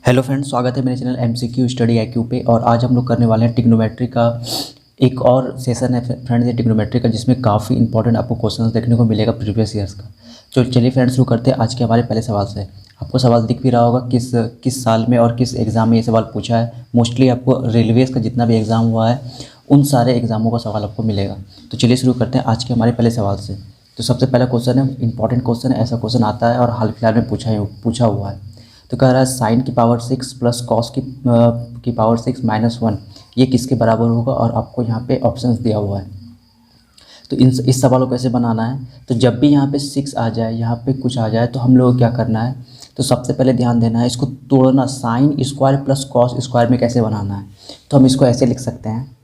Hello friends, स्वागत है मेरे चैनल एमसीक्यू स्टडी आईक्यू पे। और आज हम लोग करने वाले हैं ट्रिग्नोमेट्री का एक और सेशन है फ्रेंड्स, ये ट्रिग्नोमेट्री का, जिसमें काफ़ी इंपॉर्टेंट आपको क्वेश्चंस देखने को मिलेगा प्रीवियस ईयर्स का। तो चलिए फ्रेंड्स, शुरू करते हैं आज के हमारे पहले सवाल से। आपको सवाल दिख भी रहा होगा किस साल में और किस एग्ज़ाम में ये सवाल पूछा है। मोस्टली आपको रेलवेज़ का जितना भी एग्ज़ाम हुआ है उन सारे एग्ज़ामों का सवाल आपको मिलेगा। तो चलिए शुरू करते हैं आज के हमारे पहले सवाल से। तो सबसे पहला क्वेश्चन है, इंपॉर्टेंट क्वेश्चन है, ऐसा क्वेश्चन आता है और हाल फिलहाल में पूछा हुआ है। तो कह रहा है साइन की पावर 6 प्लस कॉस की पावर 6 -1 ये किसके बराबर होगा, और आपको यहाँ पे ऑप्शंस दिया हुआ है। तो इस सवाल को कैसे बनाना है, तो जब भी यहाँ पे 6 आ जाए, यहाँ पे कुछ आ जाए, तो हम लोग को क्या करना है, तो सबसे पहले ध्यान देना है, इसको तोड़ना, sine square plus cos square में कैसे बनाना है। तो हम इसको ऐसे लिख सकते हैं,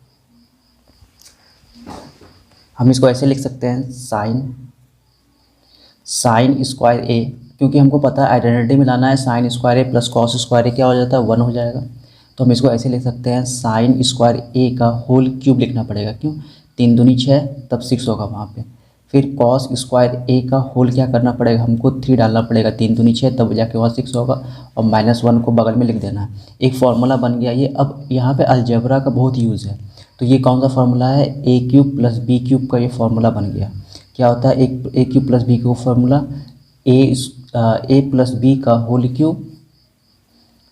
साइन स्क्वायर ए, क्योंकि हमको पता है आइडेंटिटी में लाना है, साइन स्क्वायर ए प्लस कॉस स्क्वायर ए क्या हो जाता है, 1 हो जाएगा। तो हम इसको ऐसे लिख सकते हैं, साइन स्क्वायर ए का होल क्यूब लिखना पड़ेगा, क्यों, 3 दूनी 6 तब 6 होगा वहाँ पे। फिर कॉस स्क्वायर ए का होल क्या करना पड़ेगा, हमको 3 डालना पड़ेगा, 3 दूनी 6 तब जाके वहाँ 6 होगा, और -1 को बगल में लिख देना है। एक फार्मूला बन गया ये। अब यहाँ पे अलजेब्रा का बहुत यूज़ है, तो ये कौन सा फार्मूला है, A cube plus B cube का ये फार्मूला बन गया। क्या होता है, एक A cube plus B cube formula, A plus B का whole cube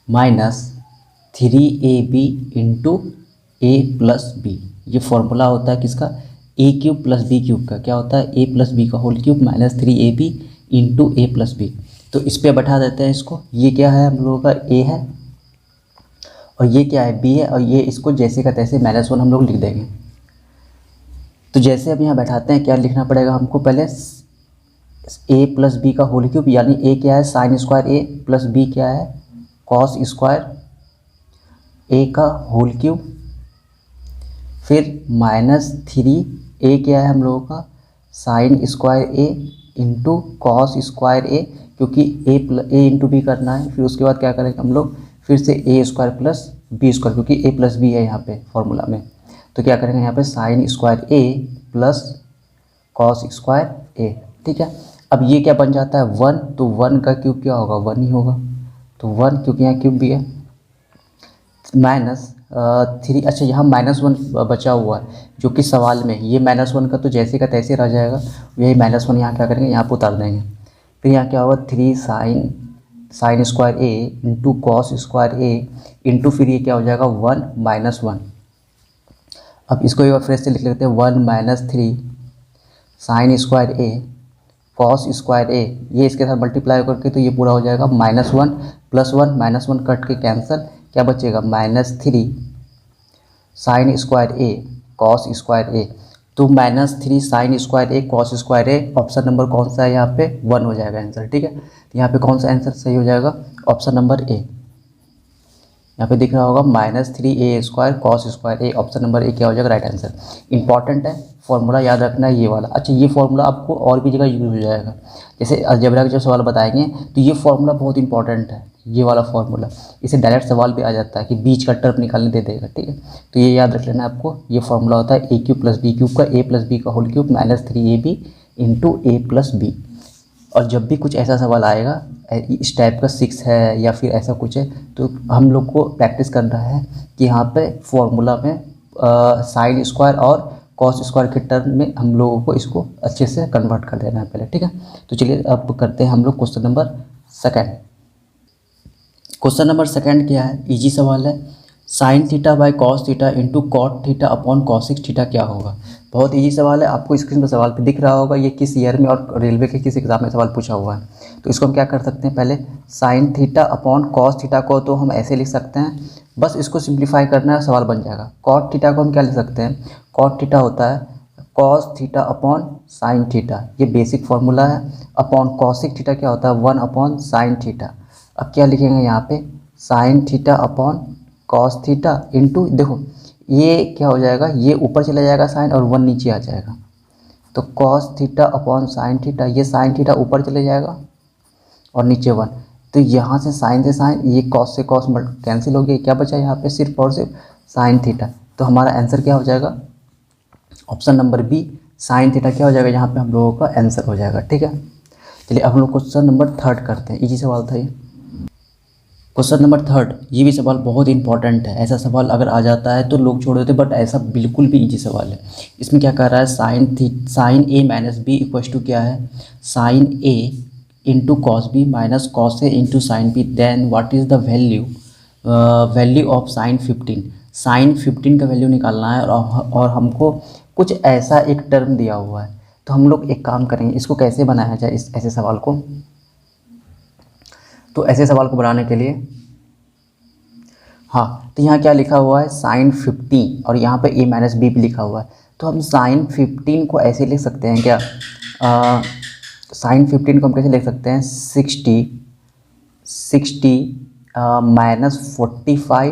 -3ab into A plus B, ये फॉर्मूला होता है किसका, A cube plus B cube का। क्या होता है, ए प्लस बी का whole cube -3ab into A plus B. तो इस पर बैठा देते हैं इसको, ये क्या है हम लोगों का, ए है, और ये क्या है, बी है, और ये इसको जैसे का तैसे -1 हम लोग लिख देंगे। तो जैसे अब यहाँ बैठाते हैं, क्या लिखना पड़ेगा हमको, पहले ए प्लस बी का होल क्यूब, यानी ए क्या है, साइन स्क्वायर ए, प्लस बी क्या है, कॉस स्क्वायर ए का होल क्यूब, फिर -3, ए क्या है हम लोगों का, साइन स्क्वायर ए इंटू कॉस स्क्वायर ए, क्योंकि ए इंटू बी करना है। फिर उसके बाद क्या करेंगे हम लोग, फिर से ए स्क्वायर प्लस बी स्क्वायर, क्योंकि ए प्लस बी है यहाँ पे फॉर्मूला में। तो क्या करेंगे यहाँ पे, साइन स्क्वायर ए प्लस कॉस स्क्वायर ए, ठीक है। अब ये क्या बन जाता है, 1, तो 1 का क्यूब क्या होगा, 1 ही होगा, तो 1, क्योंकि यहाँ क्यूब भी है, -3। अच्छा, यहाँ -1 बचा हुआ है जो कि सवाल में, ये -1 का तो जैसे का तैसे रह जाएगा, यही -1 यहाँ क्या करेंगे, यहाँ पर उतार देंगे। फिर यहाँ क्या होगा, 3 साइन स्क्वायर ए इंटू कॉस स्क्वायर ए इंटू, फिर ये क्या हो जाएगा, 1 -1। अब इसको एक बार फिर से लिख लेते हैं, 1 -3 साइन स्क्वायर ए कॉस स्क्वायर ए, ये इसके साथ मल्टीप्लाई करके तो ये पूरा हो जाएगा, -1 प्लस 1, -1 कट के कैंसिल, क्या बचेगा, -3 साइन स्क्वायर ए कॉस स्क्वायर ए। तो -3 साइन स्क्वायर ए कॉस स्क्वायर ए, ऑप्शन नंबर कौन सा है यहाँ पे, 1 हो जाएगा आंसर, ठीक है। तो यहाँ पे कौन सा आंसर सही हो जाएगा, ऑप्शन नंबर ए। यहाँ पे दिख रहा होगा -3a² cos square A, option number A क्या हो जाएगा, राइट आंसर। इंपॉर्टेंट है, फॉर्मूला याद रखना है ये वाला। अच्छा, ये फॉर्मूला आपको और भी जगह यूज हो जाएगा, जैसे अलजेब्रा के जब सवाल बताएंगे तो ये फॉर्मूला बहुत इंपॉर्टेंट है, ये वाला फॉर्मूला। इसे डायरेक्ट सवाल भी आ जाता है कि बीच का टर्म निकालने दे देगा, ठीक है। तो ये याद रख लेना आपको, ये फॉर्मूला होता है A cube plus B cube का, ए प्लस बी का whole cube -3ab into A plus B. और जब भी कुछ ऐसा सवाल आएगा इस टाइप का, 6 है या फिर ऐसा कुछ है, तो हम लोग को प्रैक्टिस करना है कि यहाँ पे फॉर्मूला में साइन स्क्वायर और कॉस स्क्वायर के टर्म में हम लोगों को इसको अच्छे से कन्वर्ट कर देना है पहले, ठीक है। तो चलिए अब करते हैं हम लोग question number second. Question number second क्या है, इजी सवाल है, sine theta by cos theta into cot theta upon cosec theta क्या होगा। बहुत इजी सवाल है, आपको स्क्रीन पर सवाल पे दिख रहा होगा, ये किस ईयर में और रेलवे के किस एग्जाम में सवाल पूछा हुआ है। तो इसको हम क्या कर सकते हैं, पहले sine theta upon cos theta को तो हम ऐसे लिख सकते हैं, बस इसको सिंप्लीफाई करना है, सवाल बन जाएगा। कॉट थीटा को हम क्या लिख सकते हैं, कॉट थीटा होता है cos theta upon sine theta, ये बेसिक फार्मूला है। अपॉन कॉसिक थीटा क्या होता है, 1 अपॉन साइन थीटा। अब क्या लिखेंगे यहाँ पे, sine theta upon cos theta into, देखो ये क्या हो जाएगा, ये ऊपर चला जाएगा साइन और 1 नीचे आ जाएगा, तो cos theta upon sine theta, ये साइन थीटा ऊपर चले जाएगा और नीचे 1, तो यहाँ से साइन, ये कॉस से कॉस कैंसिल हो गया, क्या बचा यहाँ पे, सिर्फ और सिर्फ साइन थीटा। तो हमारा आंसर क्या हो जाएगा, option number B, sine theta क्या हो जाएगा, यहाँ पे हम लोगों का आंसर हो जाएगा, ठीक है। चलिए अब हम लोग क्वेश्चन नंबर थर्ड करते हैं, इजी सवाल था ये। क्वेश्चन नंबर थर्ड, ये भी सवाल बहुत इंपॉर्टेंट है। ऐसा सवाल अगर आ जाता है तो लोग छोड़ देते, बट ऐसा बिल्कुल भी इजी सवाल है। इसमें क्या कर रहा है, sine A minus B equal to क्या है, sine A into cos B minus cos A into sine B, then what is the value of sine 15। Sine 15 का वैल्यू निकालना है और हमको कुछ ऐसा एक टर्म दिया हुआ है। तो हम लोग एक काम करेंगे, इसको कैसे बनाया जाए, इस ऐसे सवाल को। तो ऐसे सवाल को बनाने के लिए, हाँ, तो यहाँ क्या लिखा हुआ है, साइन 15 और यहाँ पे ए माइनस बी भी लिखा हुआ है। तो हम साइन 15 को ऐसे लिख सकते हैं क्या, साइन 15 को हम कैसे लिख सकते हैं, 60 माइनस 45,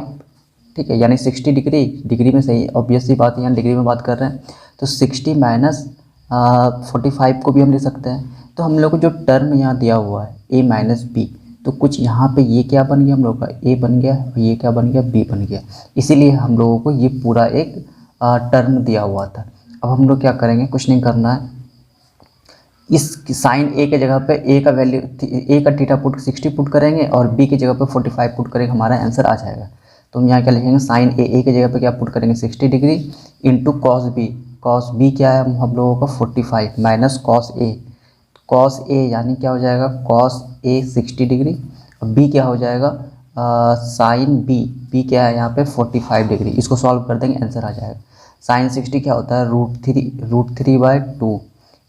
ठीक है, यानी 60 डिग्री में सही, ऑब्वियस सी बात है, यहाँ डिग्री में बात कर रहे हैं। तो 60 माइनस 45 को भी हम लिख सकते हैं। तो हम लोग को जो टर्म यहाँ दिया हुआ है ए माइनस बी, तो कुछ यहाँ पे ये क्या बन गया हम लोग का, ए बन गया, और ये क्या बन गया, बी बन गया। इसीलिए हम लोगों को ये पूरा एक टर्म दिया हुआ था। अब हम लोग क्या करेंगे, कुछ नहीं करना है, इस साइन ए के जगह पे ए का वैल्यू, ए का थीटा पुट 60 पुट करेंगे और बी की जगह पे 45 पुट करेंगे, हमारा आंसर आ जाएगा। तो हम यहाँ क्या लिखेंगे, साइन ए के जगह पे क्या पुट करेंगे, 60 डिग्री इंटू कॉस बी क्या है हम लोगों का 45 माइनस कॉस ए यानी क्या हो जाएगा, कॉस ए 60 डिग्री, और बी क्या हो जाएगा, साइन बी क्या है यहाँ पे 45 डिग्री। इसको सॉल्व कर देंगे, आंसर आ जाएगा। साइन 60 क्या होता है, √3/2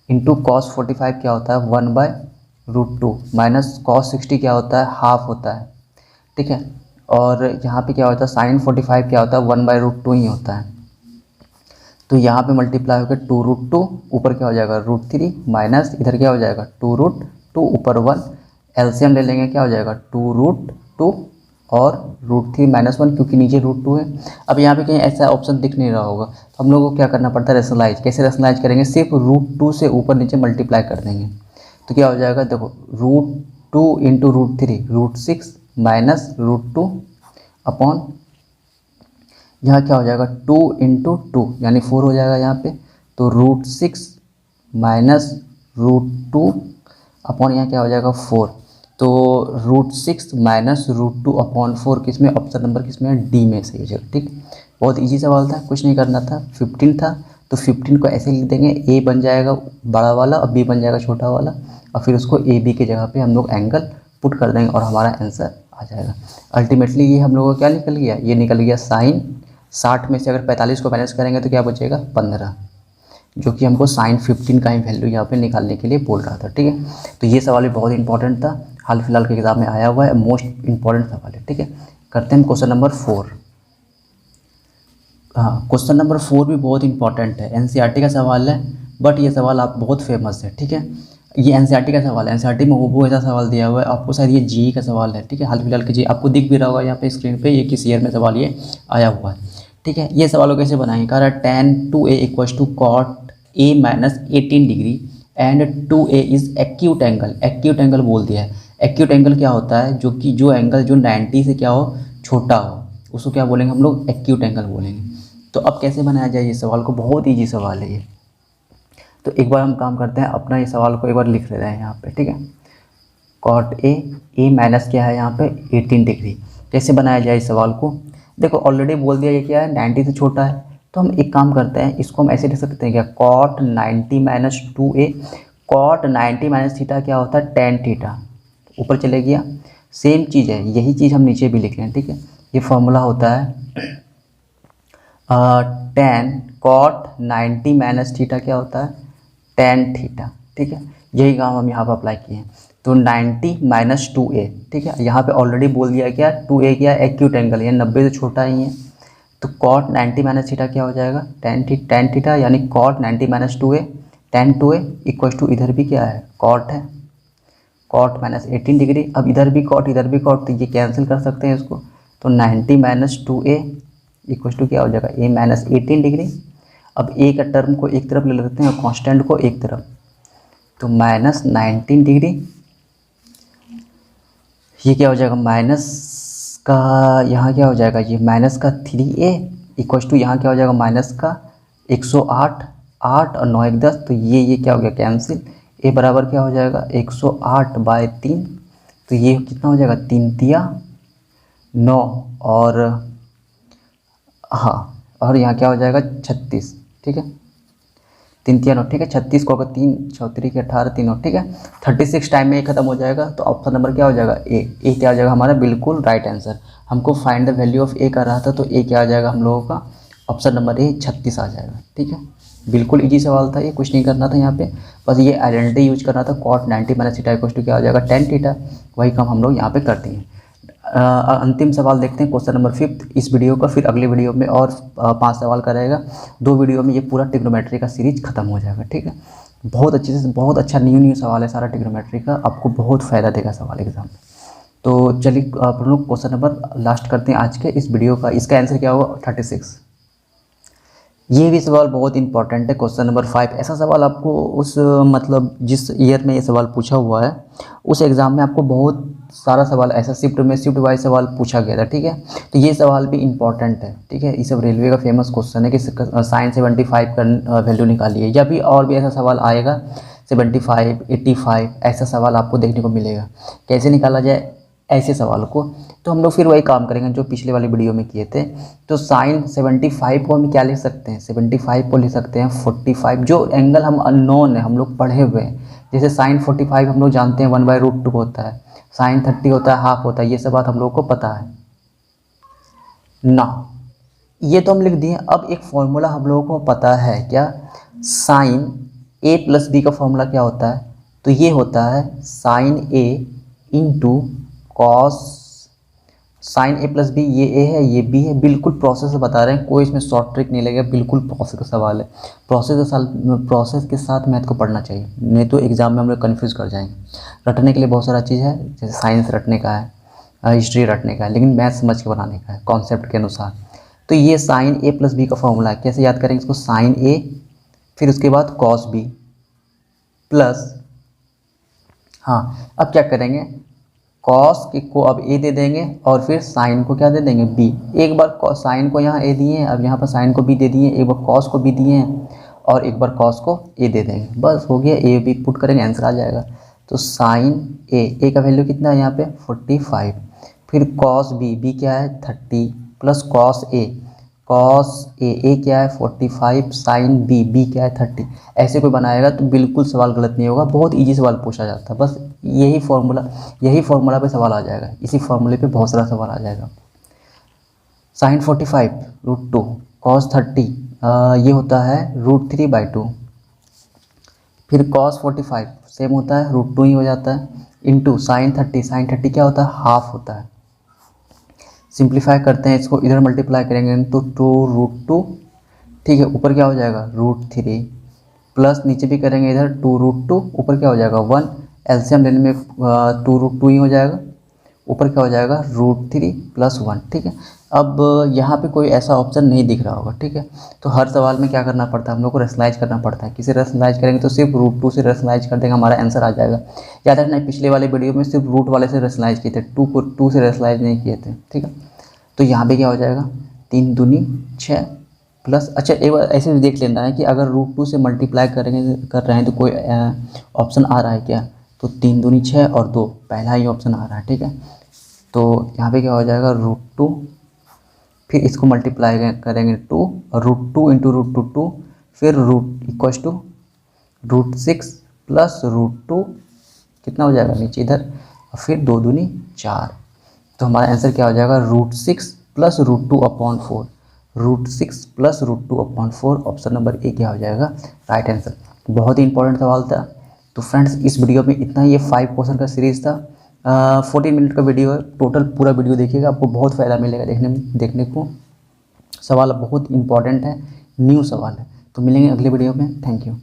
इंटू कॉस 45 क्या होता है, 1/√2 माइनस कॉस 60 क्या होता है, हाफ होता है, ठीक है। और यहाँ पे क्या होता है, साइन 45 क्या होता है, 1/√2 ही होता है। तो यहाँ पे मल्टीप्लाई होकर 2√2, ऊपर क्या हो जाएगा, √3 माइनस इधर क्या हो जाएगा, 2√2 ऊपर 1, एलसीएम ले लेंगे, क्या हो जाएगा 2√2 और √3 माइनस 1, क्योंकि नीचे √2 है। अब यहाँ पे कहीं ऐसा ऑप्शन दिख नहीं रहा होगा, तो हम लोगों को क्या करना पड़ता है, रेशनलाइज। कैसे रेशनलाइज करेंगे, सिर्फ √2 से ऊपर नीचे मल्टीप्लाई कर देंगे। तो क्या हो जाएगा, देखो √2 इंटू √3 √6 माइनस √2 अपॉन, यहाँ क्या हो जाएगा 2 इंटू 2 यानी 4 हो जाएगा यहाँ पे। तो √6 माइनस √2 अपॉन यहाँ क्या हो जाएगा 4। तो √6 माइनस √2 अपॉन 4 किस में, ऑप्शन नंबर किस में, डी में सही हो जाएगा, ठीक। बहुत इजी सवाल था, कुछ नहीं करना था। 15 था तो 15 को ऐसे लिख देंगे, ए बन जाएगा बड़ा वाला और बी बन जाएगा छोटा वाला, और फिर उसको ए बी की जगह पे हम लोग एंगल पुट कर देंगे और हमारा आंसर आ जाएगा। अल्टीमेटली ये हम लोगों को क्या निकल गया, ये निकल गया साइन 60 में से अगर 45 को माइनस करेंगे तो क्या बचेगा 15, जो कि हमको साइन 15 का ही वैल्यू यहाँ पे निकालने के लिए बोल रहा था, ठीक है। तो ये सवाल भी बहुत इंपॉर्टेंट था, हाल फिलहाल के एग्जाम में आया हुआ है, मोस्ट इंपॉर्टेंट सवाल है, ठीक है। करते हैं क्वेश्चन नंबर 4। हाँ, क्वेश्चन नंबर 4 भी बहुत इंपॉर्टेंट है, एनसीईआरटी का सवाल है, बट ये सवाल आप बहुत फेमस है, ठीक है। ये एनसीईआरटी का सवाल है, एनसीईआरटी में वो ऐसा सवाल दिया हुआ है आपको, शायद ये जीई का सवाल है, ठीक है। हाल फिलहाल के जी आपको दिख भी रहा होगा यहाँ पे स्क्रीन पे, ये किस ईयर में सवाल ये आया हुआ है, ठीक है। ये सवालों कैसे बनाएंगे, कह रहा है tan 2a equals to cot a minus 18 degree and 2a is acute angle. Acute angle बोल दिया है। एक्यूट एंगल क्या होता है, जो एंगल जो 90 से क्या हो, छोटा हो, उसको क्या बोलेंगे हम लोग, एक्यूट एंगल बोलेंगे। तो अब कैसे बनाया जाए ये सवाल को, बहुत ईजी सवाल है ये। तो एक बार हम काम करते हैं, अपना ये सवाल को एक बार लिख ले रहे हैं यहाँ पे, ठीक है। कॉट ए माइनस क्या है यहाँ पे 18 डिग्री। कैसे बनाया जाए इस सवाल को, देखो ऑलरेडी बोल दिया ये क्या है, 90 से छोटा है। तो हम एक काम करते हैं, इसको हम ऐसे लिख सकते हैं क्या, cot 90 minus 2a। Cot 90 minus theta क्या होता है, टेन थीटा, ऊपर चले गया। सेम चीज़ है, यही चीज़ हम नीचे भी लिख रहे हैं, ठीक है। ये फॉर्मूला होता है टेन कॉट 90 माइनस थीटा क्या होता है, टेन थीटा, ठीक है। यही काम हम यहाँ पर अप्लाई किए हैं। तो 90 माइनस 2a, ठीक है। यहाँ पे ऑलरेडी बोल दिया क्या, 2a क्या एक्यूट एंगल, ये 90 से छोटा ही है। तो कॉट 90 माइनस थीटा क्या हो जाएगा, टेन थीटा, यानी cot 90 minus 2a, tan 2a equal to इधर भी क्या है, कॉट है, कॉट माइनस 18 डिग्री। अब इधर भी कॉट इधर भी कॉट, तो ये कैंसिल कर सकते हैं इसको। तो 90 माइनस 2a इक्वल टू क्या हो जाएगा, a माइनस 18 डिग्री। अब a का टर्म को एक तरफ ले लेते हैं और कॉन्स्टेंट को एक तरफ, तो माइनस 19 डिग्री। ये क्या हो जाएगा, माइनस का यहाँ क्या हो जाएगा, ये माइनस का 3a इक्वल टू यहाँ क्या हो जाएगा, माइनस का 108, 8 और 9 1 10, तो ये क्या हो गया कैंसिल। a बराबर क्या हो जाएगा 108/3, तो ये कितना हो जाएगा 3 तिया 9 और हाँ, और यहाँ क्या हो जाएगा 36, ठीक है, 3 3 9, ठीक है, 36 को अगर 3 चौतरी के 18 3 9, ठीक है, 36 टाइम में ये खत्म हो जाएगा। तो ऑप्शन नंबर क्या हो जाएगा ए क्या हो जाएगा हमारा बिल्कुल राइट आंसर। हमको फाइंड द वैल्यू ऑफ ए कर रहा था, तो ए क्या आ जाएगा हम लोगों का ऑप्शन नंबर ए 36 आ जाएगा, ठीक है। बिल्कुल इजी सवाल था ये, कुछ नहीं करना था यहाँ पे, बस ये आइडेंटिटी यूज करना था। cot 90 minus theta equal to क्या हो जाएगा tan थीटा, वही काम हम लोग यहाँ पे करते हैं। अंतिम सवाल देखते हैं, क्वेश्चन नंबर 5 इस वीडियो का। फिर अगले वीडियो में और 5 सवाल का रहेगा। 2 वीडियो में ये पूरा ट्रिग्नोमेट्री का सीरीज खत्म हो जाएगा, ठीक है। बहुत अच्छे से, बहुत अच्छा न्यू सवाल है सारा ट्रिग्नोमेट्री का, आपको बहुत फ़ायदा देगा सवाल एग्जाम में। तो चलिए आप लोग क्वेश्चन नंबर लास्ट करते हैं आज के इस वीडियो का। इसका आंसर क्या होगा 36। ये भी सवाल बहुत इंपॉर्टेंट है, क्वेश्चन नंबर 5। ऐसा सवाल आपको उस मतलब जिस ईयर में ये सवाल पूछा हुआ है उस एग्ज़ाम में आपको बहुत सारा सवाल ऐसा शिफ्ट वाइज सवाल पूछा गया था, ठीक है। तो ये सवाल भी इंपॉर्टेंट है, ठीक है। ये सब रेलवे का फेमस क्वेश्चन है कि साइन 75 का वैल्यू निकालिए, या भी और भी ऐसा सवाल आएगा 75 85 ऐसा सवाल आपको देखने को मिलेगा। कैसे निकाला जाए ऐसे सवाल को, तो हम लोग फिर वही काम करेंगे जो पिछले वाली वीडियो में किए थे। तो साइन 75 को हम क्या लिख सकते हैं, 75 को लिख सकते हैं 45, जो एंगल हम अननोन है, हम लोग पढ़े हुए हैं। जैसे साइन 45 हम लोग जानते हैं 1/√2 होता है, साइन 30 होता है, हाफ होता है, ये सब बात हम लोग को पता है ना। ये तो हम लिख दिए। अब एक फॉर्मूला हम लोगों को पता है क्या, साइन a प्लस बी का फॉर्मूला क्या होता है, तो ये होता है sine a into cos, sine a plus B, ये a है ये b है। बिल्कुल प्रोसेस बता रहे हैं, कोई इसमें शॉर्ट ट्रिक नहीं लगेगा, बिल्कुल प्रोसेस का सवाल है। प्रोसेस के साथ मैथ को पढ़ना चाहिए, नहीं तो एग्जाम में हम लोग कन्फ्यूज़ कर जाएंगे। रटने के लिए बहुत सारा चीज़ है, जैसे साइंस रटने का है, हिस्ट्री रटने का है, लेकिन मैथ समझ के बनाने का है कॉन्सेप्ट के अनुसार। तो ये साइन a प्लस बी का फॉर्मूला है। कैसे याद करेंगे इसको, साइन a फिर उसके बाद कॉस b प्लस, हाँ अब क्या करेंगे, कॉस को अब a दे देंगे और फिर साइन को क्या दे देंगे b। एक बार साइन को यहाँ a दिए हैं, अब यहाँ पर साइन को b दे दिए, एक बार कॉस को b दिए हैं और एक बार कॉस को a दे देंगे, बस हो गया। a b पुट करेंगे आंसर आ जाएगा। तो साइन a का वैल्यू कितना है यहाँ पे 45, फिर कॉस b क्या है 30 प्लस कॉस a क्या है 45, साइन b क्या है 30। ऐसे कोई बनाएगा तो बिल्कुल सवाल गलत नहीं होगा, बहुत इजी सवाल पूछा जाता है। बस यही फॉर्मूला पे सवाल आ जाएगा, इसी फॉर्मूले पे बहुत सारा सवाल आ जाएगा। साइन 45√2 कॉस 30 ये होता है √3/2, फिर कॉस 45 सेम होता है √2 ही हो जाता है, इंटू साइन 30 क्या होता है हाफ होता है। सिंप्लीफाई करते हैं इसको, इधर मल्टीप्लाई करेंगे तो 2√2, ठीक है, ऊपर क्या हो जाएगा √3 प्लस नीचे भी करेंगे इधर 2√2, ऊपर क्या हो जाएगा 1, एलसीएम लेने में 2√2 ही हो जाएगा, ऊपर क्या हो जाएगा √3 प्लस 1, ठीक है। अब यहाँ पे कोई ऐसा ऑप्शन नहीं दिख रहा होगा, ठीक है। तो हर सवाल में क्या करना पड़ता है हम लोग को, रेशनलाइज करना पड़ता है। किसी रेशनलाइज करेंगे तो सिर्फ √2 से रेशनलाइज कर देंगे, हमारा आंसर आ जाएगा। याद रखना पिछले वाले वीडियो में सिर्फ रूट वाले से रेशनलाइज किए थे, 2 से रेशनलाइज नहीं किए थे, ठीक है। तो यहाँ पे क्या हो जाएगा 3 दूनी 6 प्लस, अच्छा एक बार ऐसे भी देख लेना है कि अगर √2 से मल्टीप्लाई कर रहे हैं तो कोई ऑप्शन आ रहा है क्या, तो 3 दूनी 6 और 2 पहला ही ऑप्शन आ रहा है, ठीक है। तो यहाँ पे क्या हो जाएगा √2, फिर इसको मल्टीप्लाई करेंगे 2 और √2 इंटू √2 फिर रूट इक्वस टू √6 प्लस √2 कितना हो जाएगा नीचे इधर, और फिर 2 दूनी 4। तो हमारा आंसर क्या हो जाएगा √6 plus √2/4, √6 plus √2/4। Option number A क्या हो जाएगा राइट आंसर। बहुत ही इंपॉर्टेंट सवाल था। तो फ्रेंड्स इस वीडियो में इतना ही, ये 5 क्वेश्चन का सीरीज़ था। 14 मिनट का वीडियो है टोटल, पूरा वीडियो देखिएगा, आपको बहुत फ़ायदा मिलेगा देखने को। सवाल बहुत इंपॉर्टेंट है, न्यू सवाल है। तो मिलेंगे अगले वीडियो में, थैंक यू।